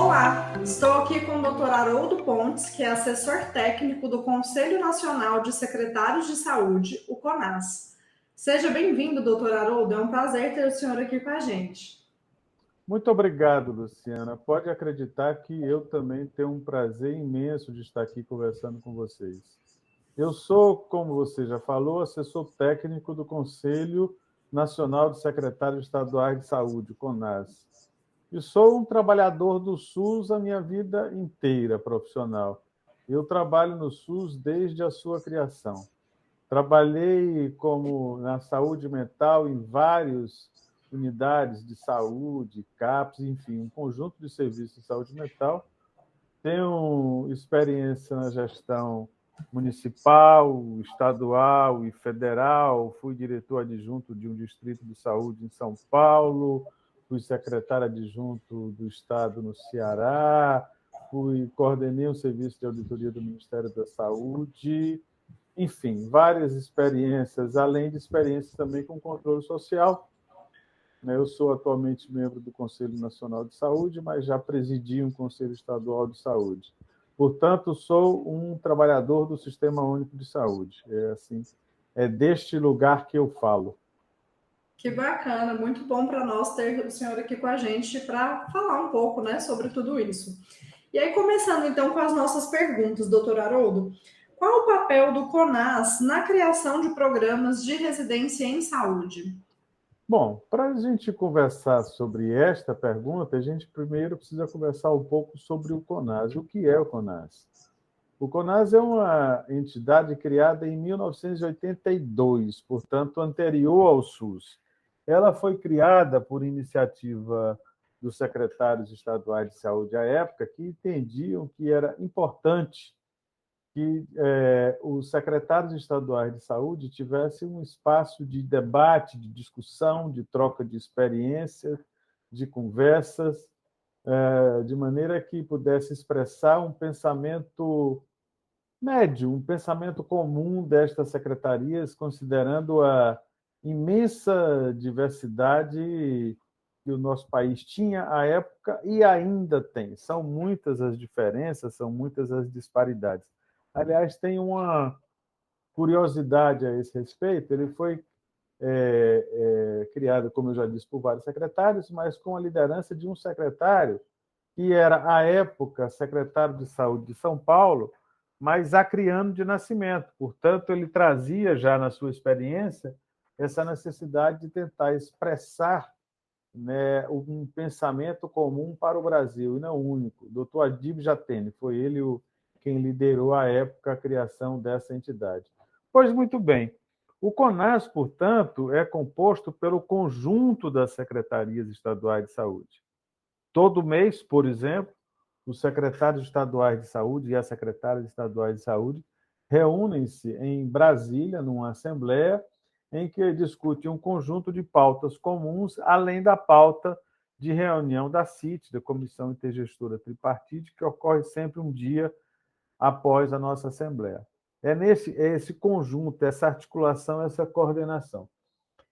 Olá, estou aqui com o Dr. Haroldo Pontes, que é assessor técnico do Conselho Nacional de Secretários de Saúde, o CONAS. Seja bem-vindo, Dr. Haroldo, é um prazer ter o senhor aqui com a gente. Muito obrigado, Luciana. Pode acreditar que eu também tenho um prazer imenso de estar aqui conversando com vocês. Eu sou, como você já falou, assessor técnico do Conselho Nacional de Secretários Estaduais de Saúde, CONAS. E sou um trabalhador do SUS a minha vida inteira profissional. Eu trabalho no SUS desde a sua criação. Trabalhei como na saúde mental em várias unidades de saúde, CAPS, enfim, um conjunto de serviços de saúde mental. Tenho experiência na gestão municipal, estadual e federal. Fui diretor adjunto de um distrito de saúde em São Paulo, fui secretário adjunto do Estado no Ceará, coordenei um serviço de auditoria do Ministério da Saúde. Enfim, várias experiências, além de experiências também com controle social. Eu sou atualmente membro do Conselho Nacional de Saúde, mas já presidi um Conselho Estadual de Saúde. Portanto, sou um trabalhador do Sistema Único de Saúde. É deste lugar que eu falo. Que bacana, muito bom para nós ter o senhor aqui com a gente para falar um pouco, né, sobre tudo isso. E aí, começando então com as nossas perguntas, doutor Haroldo, qual o papel do CONAS na criação de programas de residência em saúde? Bom, para a gente conversar sobre esta pergunta, a gente primeiro precisa conversar um pouco sobre o CONAS. O que é o CONAS? O CONAS é uma entidade criada em 1982, portanto, anterior ao SUS. Ela foi criada por iniciativa dos secretários estaduais de saúde à época, que entendiam que era importante que os secretários estaduais de saúde tivessem um espaço de debate, de discussão, de troca de experiências, de conversas, de maneira que pudesse expressar um pensamento médio, um pensamento comum destas secretarias, considerando a imensa diversidade que o nosso país tinha à época e ainda tem. São muitas as diferenças, são muitas as disparidades. Aliás, tem uma curiosidade a esse respeito. Ele foi criado, como eu já disse, por vários secretários, mas com a liderança de um secretário que era, à época, secretário de Saúde de São Paulo, mas acriano de nascimento. Portanto, ele trazia já na sua experiência essa necessidade de tentar expressar, né, um pensamento comum para o Brasil, e não único. O doutor Adib Jatene, foi ele quem liderou, à época, a criação dessa entidade. Pois muito bem. O CONAS, portanto, é composto pelo conjunto das secretarias estaduais de saúde. Todo mês, por exemplo, os secretários estaduais de saúde e as secretárias estaduais de saúde reúnem-se em Brasília, numa assembleia, em que discutem um conjunto de pautas comuns, além da pauta de reunião da CIT, da Comissão Intergestora Tripartite, que ocorre sempre um dia após a nossa assembleia. É esse conjunto, essa articulação, essa coordenação.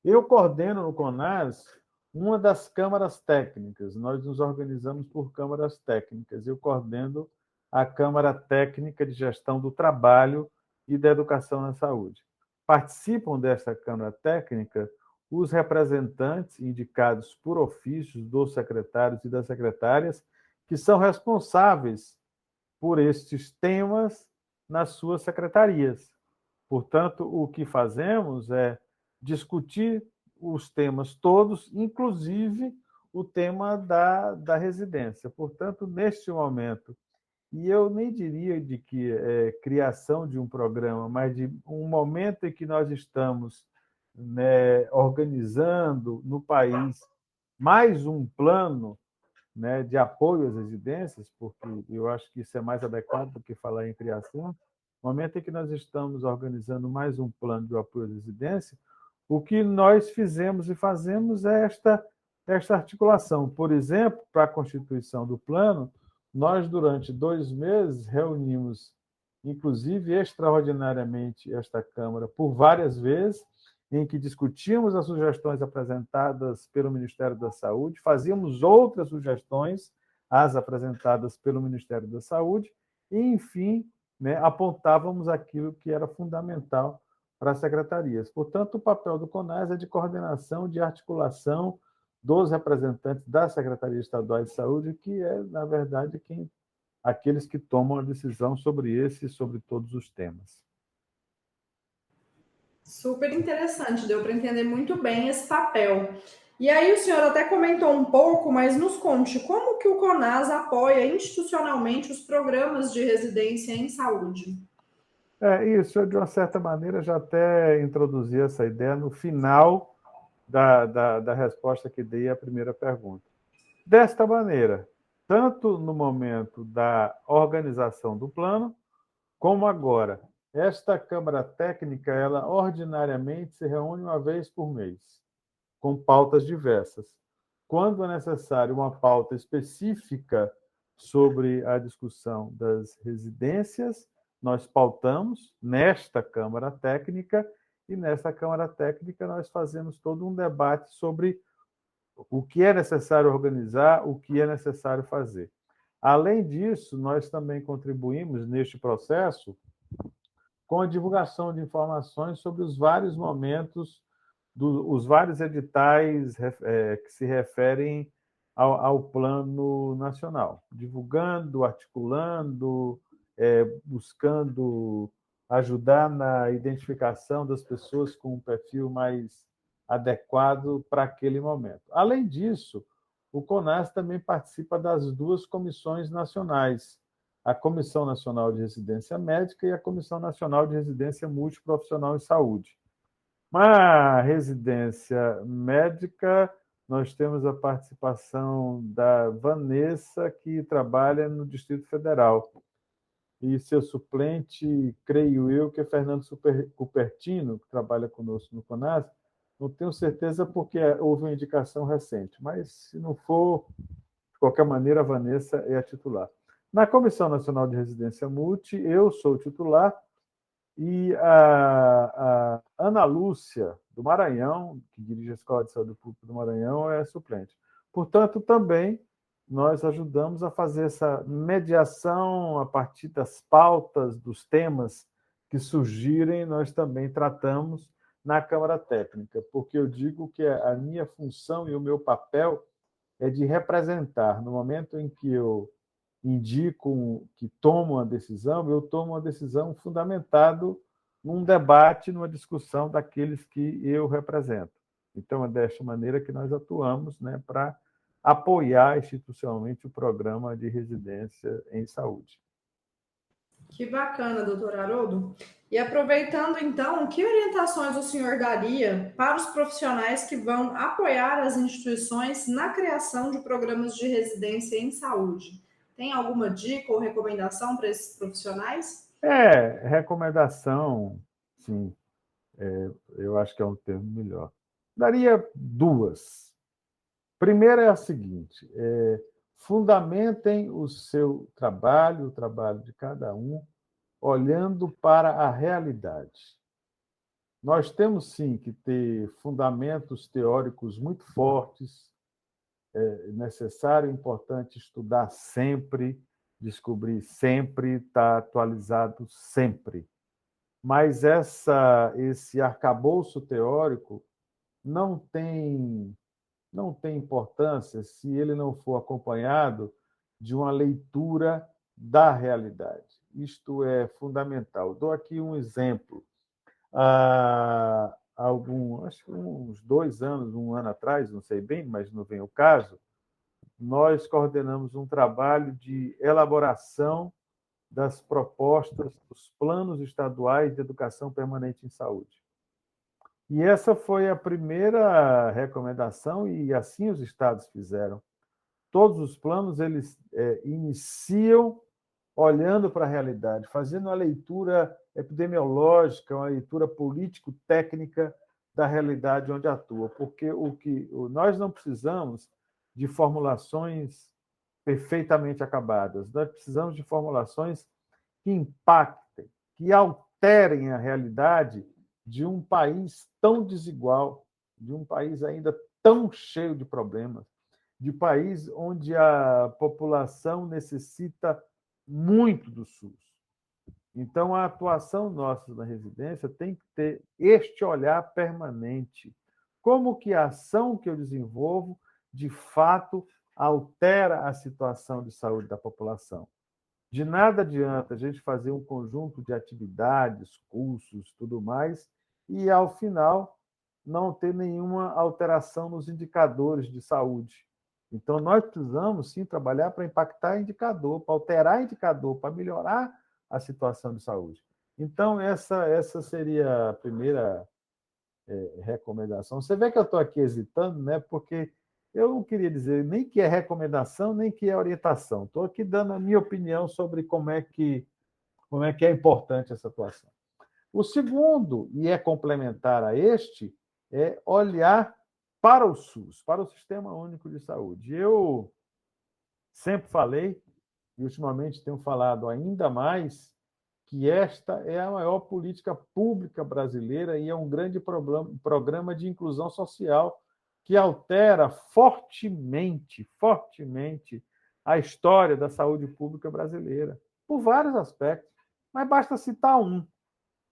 Eu coordeno no CONAS uma das câmaras técnicas. Nós nos organizamos por câmaras técnicas. Eu coordeno a Câmara Técnica de Gestão do Trabalho e da Educação na Saúde. Participam dessa Câmara Técnica os representantes indicados por ofícios dos secretários e das secretárias, que são responsáveis por estes temas nas suas secretarias. Portanto, o que fazemos é discutir os temas todos, inclusive o tema da residência. Portanto, neste momento, e eu nem diria de que criação de um programa, mas de um momento em que nós estamos, né, organizando no país mais um plano, né, de apoio às residências, porque eu acho que isso é mais adequado do que falar em criação. No momento em que nós estamos organizando mais um plano de apoio às residências, o que nós fizemos e fazemos é esta articulação. Por exemplo, para a constituição do plano, nós, durante 2 meses, reunimos, inclusive extraordinariamente, esta Câmara por várias vezes, em que discutíamos as sugestões apresentadas pelo Ministério da Saúde, fazíamos outras sugestões as apresentadas pelo Ministério da Saúde, e, enfim, né, apontávamos aquilo que era fundamental para as secretarias. Portanto, o papel do CONAS é de coordenação, de articulação dos representantes das secretarias estaduais de saúde, que é, na verdade, aqueles que tomam a decisão sobre esse e sobre todos os temas. Super interessante, deu para entender muito bem esse papel. E aí o senhor até comentou um pouco, mas nos conte como que o CONAS apoia institucionalmente os programas de residência em saúde? Isso, eu, de uma certa maneira, já até introduzi essa ideia no final da resposta que dei à primeira pergunta. Desta maneira, tanto no momento da organização do plano, como agora, esta Câmara Técnica, ela ordinariamente se reúne uma vez por mês, com pautas diversas. Quando é necessário uma pauta específica sobre a discussão das residências, nós pautamos nesta Câmara Técnica, e nesta Câmara Técnica nós fazemos todo um debate sobre o que é necessário organizar, o que é necessário fazer. Além disso, nós também contribuímos neste processo com a divulgação de informações sobre os vários momentos, os vários editais que se referem ao plano nacional, divulgando, articulando, buscando ajudar na identificação das pessoas com um perfil mais adequado para aquele momento. Além disso, o CONAS também participa das duas comissões nacionais, a Comissão Nacional de Residência Médica e a Comissão Nacional de Residência Multiprofissional em Saúde. Na residência médica, nós temos a participação da Vanessa, que trabalha no Distrito Federal. E seu suplente, creio eu, que é Fernando Cupertino, que trabalha conosco no CONAS. Não tenho certeza porque houve uma indicação recente, mas se não for, de qualquer maneira, a Vanessa é a titular. Na Comissão Nacional de Residência Multi, eu sou o titular e a Ana Lúcia, do Maranhão, que dirige a Escola de Saúde Pública do Maranhão, é suplente. Portanto, também nós ajudamos a fazer essa mediação a partir das pautas, dos temas que surgirem, nós também tratamos na Câmara Técnica, porque eu digo que a minha função e o meu papel é de representar, no momento em que eu indico que tomo uma decisão, eu tomo uma decisão fundamentado num debate, numa discussão daqueles que eu represento. Então, é desta maneira que nós atuamos, né, para apoiar institucionalmente o programa de residência em saúde. Que bacana, doutor Haroldo. E aproveitando então, que orientações o senhor daria para os profissionais que vão apoiar as instituições na criação de programas de residência em saúde? Tem alguma dica ou recomendação para esses profissionais? Recomendação, sim, eu acho que é um termo melhor. Daria duas. Primeira é a seguinte: fundamentem o seu trabalho, o trabalho de cada um, olhando para a realidade. Nós temos, sim, que ter fundamentos teóricos muito fortes, é necessário e importante estudar sempre, descobrir sempre, estar atualizado sempre. Mas esse arcabouço teórico não tem, não tem importância se ele não for acompanhado de uma leitura da realidade. Isto é fundamental. Dou aqui um exemplo. Acho que uns 2 anos, um ano atrás, não sei bem, mas não vem o caso, nós coordenamos um trabalho de elaboração das propostas dos planos estaduais de educação permanente em saúde. E essa foi a primeira recomendação, e assim os estados fizeram. Todos os planos eles iniciam olhando para a realidade, fazendo uma leitura epidemiológica, uma leitura político-técnica da realidade onde atua, porque nós não precisamos de formulações perfeitamente acabadas, nós precisamos de formulações que impactem, que alterem a realidade de um país tão desigual, de um país ainda tão cheio de problemas. de país onde a população necessita muito do SUS. Então, a atuação nossa na residência tem que ter este olhar permanente. Como que a ação que eu desenvolvo, de fato, altera a situação de saúde da população? De nada adianta a gente fazer um conjunto de atividades, cursos, tudo mais, e, ao final, não ter nenhuma alteração nos indicadores de saúde. Então, nós precisamos, sim, trabalhar para impactar indicador, para alterar indicador, para melhorar a situação de saúde. Então, essa seria a primeira recomendação. Você vê que eu estou aqui hesitando, né? Porque eu não queria dizer nem que é recomendação, nem que é orientação. Estou aqui dando a minha opinião sobre como é que é importante essa atuação. O segundo, e é complementar a este, é olhar para o SUS, para o Sistema Único de Saúde. Eu sempre falei, e ultimamente tenho falado ainda mais, que esta é a maior política pública brasileira e é um grande programa de inclusão social que altera fortemente, fortemente a história da saúde pública brasileira, por vários aspectos. Mas basta citar um.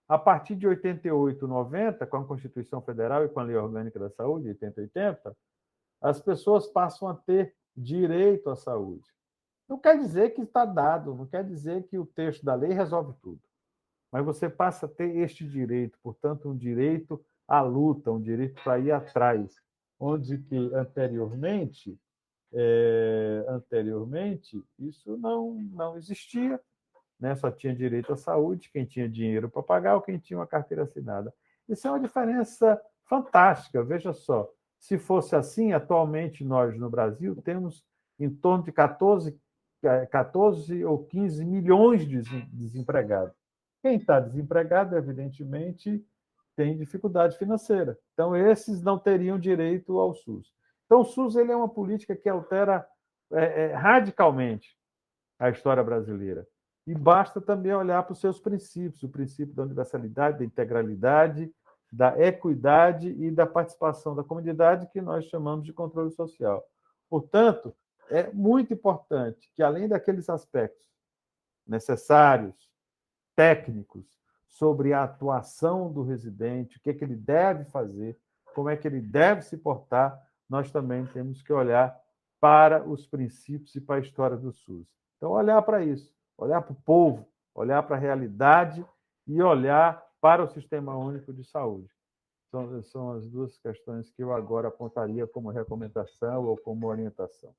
A partir de 88, 90, com a Constituição Federal e com a Lei Orgânica da Saúde, 80, 80, as pessoas passam a ter direito à saúde. Não quer dizer que está dado, não quer dizer que o texto da lei resolve tudo. Mas você passa a ter este direito, portanto, um direito à luta, um direito para ir atrás, onde que anteriormente isso não existia, né? Só tinha direito à saúde quem tinha dinheiro para pagar ou quem tinha uma carteira assinada. Isso é uma diferença fantástica. Veja só, se fosse assim, atualmente nós no Brasil temos em torno de 14 ou 15 milhões de desempregados. Quem está desempregado, evidentemente, tem dificuldade financeira. Então, esses não teriam direito ao SUS. Então, o SUS ele é uma política que altera radicalmente a história brasileira. E basta também olhar para os seus princípios, o princípio da universalidade, da integralidade, da equidade e da participação da comunidade, que nós chamamos de controle social. Portanto, é muito importante que, além daqueles aspectos necessários, técnicos, sobre a atuação do residente, o que ele deve fazer, como é que ele deve se portar, nós também temos que olhar para os princípios e para a história do SUS. Então, olhar para isso, olhar para o povo, olhar para a realidade e olhar para o Sistema Único de Saúde. São as duas questões que eu agora apontaria como recomendação ou como orientação.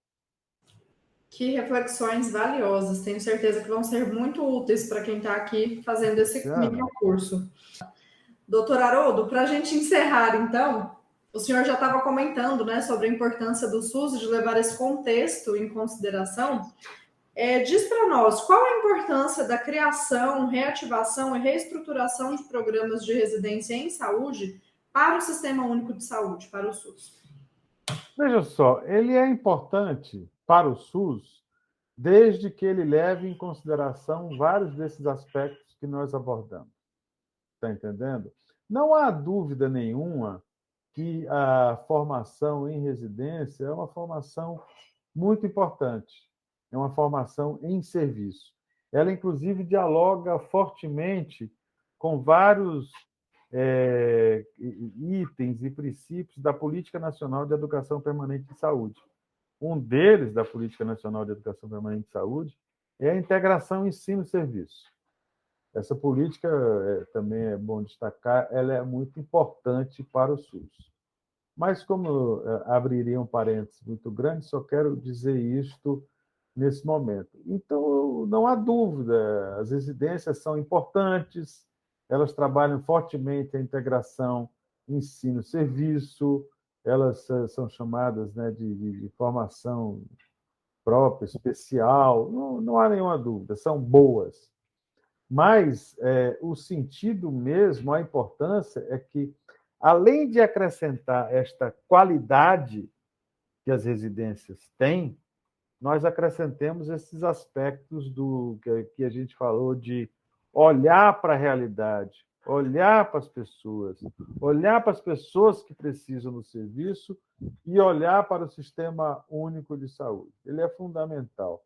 Que reflexões valiosas, tenho certeza que vão ser muito úteis para quem está aqui fazendo esse mini curso. Doutor Haroldo, para a gente encerrar, então, o senhor já estava comentando, né, sobre a importância do SUS e de levar esse contexto em consideração. Diz para nós qual a importância da criação, reativação e reestruturação de programas de residência em saúde para o Sistema Único de Saúde, para o SUS. Veja só, ele é importante para o SUS desde que ele leve em consideração vários desses aspectos que nós abordamos. Está entendendo? Não há dúvida nenhuma que a formação em residência é uma formação muito importante, é uma formação em serviço. Ela, inclusive, dialoga fortemente com vários itens e princípios da Política Nacional de Educação Permanente de Saúde. Um deles, da Política Nacional de Educação Permanente de Saúde, é a integração ensino-serviço. Essa política, também é bom destacar, ela é muito importante para o SUS. Mas, como abriria um parênteses muito grande, só quero dizer isto nesse momento. Então, não há dúvida, as residências são importantes, elas trabalham fortemente a integração ensino-serviço, elas são chamadas, né, de formação própria, especial, não há nenhuma dúvida, são boas. Mas o sentido mesmo, a importância é que, além de acrescentar esta qualidade que as residências têm, nós acrescentemos esses aspectos que a gente falou de olhar para a realidade, olhar para as pessoas que precisam do serviço e olhar para o Sistema Único de Saúde. Ele é fundamental.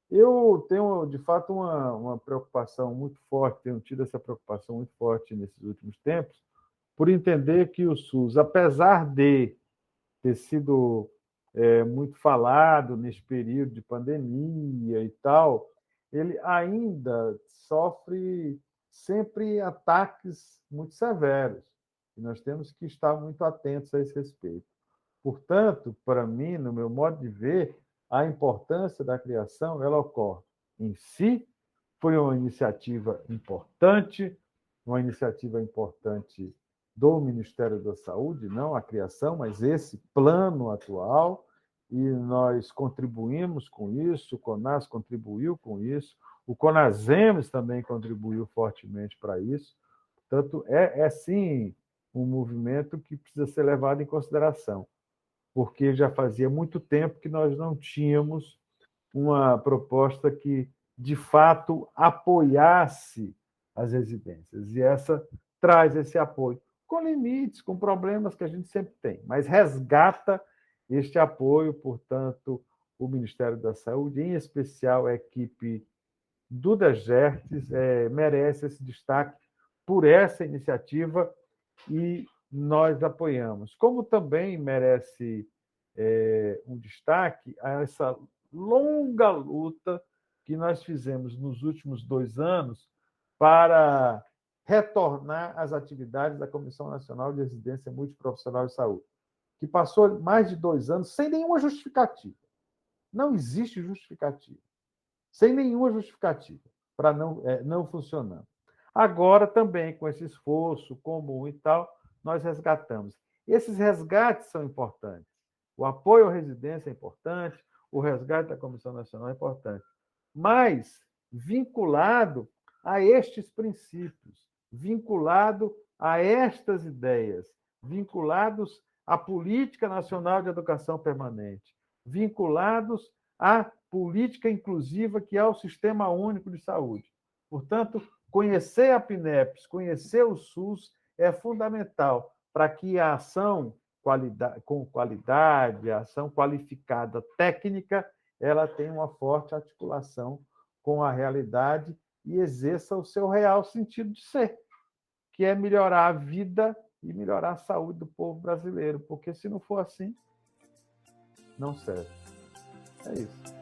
Eu tenho, de fato, uma preocupação muito forte, tenho tido essa preocupação muito forte nesses últimos tempos, por entender que o SUS, apesar de ter sido muito falado nesse período de pandemia e tal, ele ainda sofre sempre ataques muito severos. E nós temos que estar muito atentos a esse respeito. Portanto, para mim, no meu modo de ver, a importância da criação ela ocorre em si, foi uma iniciativa importante do Ministério da Saúde, não a criação, mas esse plano atual, e nós contribuímos com isso, o CONAS contribuiu com isso, o CONASEMES também contribuiu fortemente para isso. Portanto, sim um movimento que precisa ser levado em consideração, porque já fazia muito tempo que nós não tínhamos uma proposta que, de fato, apoiasse as residências. E essa traz esse apoio, com limites, com problemas que a gente sempre tem, mas resgata este apoio, portanto, o Ministério da Saúde, em especial a equipe do DEGERTES, merece esse destaque por essa iniciativa e nós apoiamos. Como também merece um destaque a essa longa luta que nós fizemos nos últimos 2 anos para retornar às atividades da Comissão Nacional de Residência Multiprofissional de Saúde, que passou mais de 2 anos sem nenhuma justificativa. Não existe justificativa. Sem nenhuma justificativa para não funcionando. Agora, também, com esse esforço comum e tal, nós resgatamos. Esses resgates são importantes. O apoio à residência é importante, o resgate da Comissão Nacional é importante, mas vinculado a estes princípios, vinculado a estas ideias, vinculados à Política Nacional de Educação Permanente, vinculados à política inclusiva que é o Sistema Único de Saúde. Portanto, conhecer a PNEPs, conhecer o SUS é fundamental para que a ação com qualidade, a ação qualificada técnica, ela tenha uma forte articulação com a realidade e exerça o seu real sentido de ser, que é melhorar a vida e melhorar a saúde do povo brasileiro, porque se não for assim, não serve. É isso.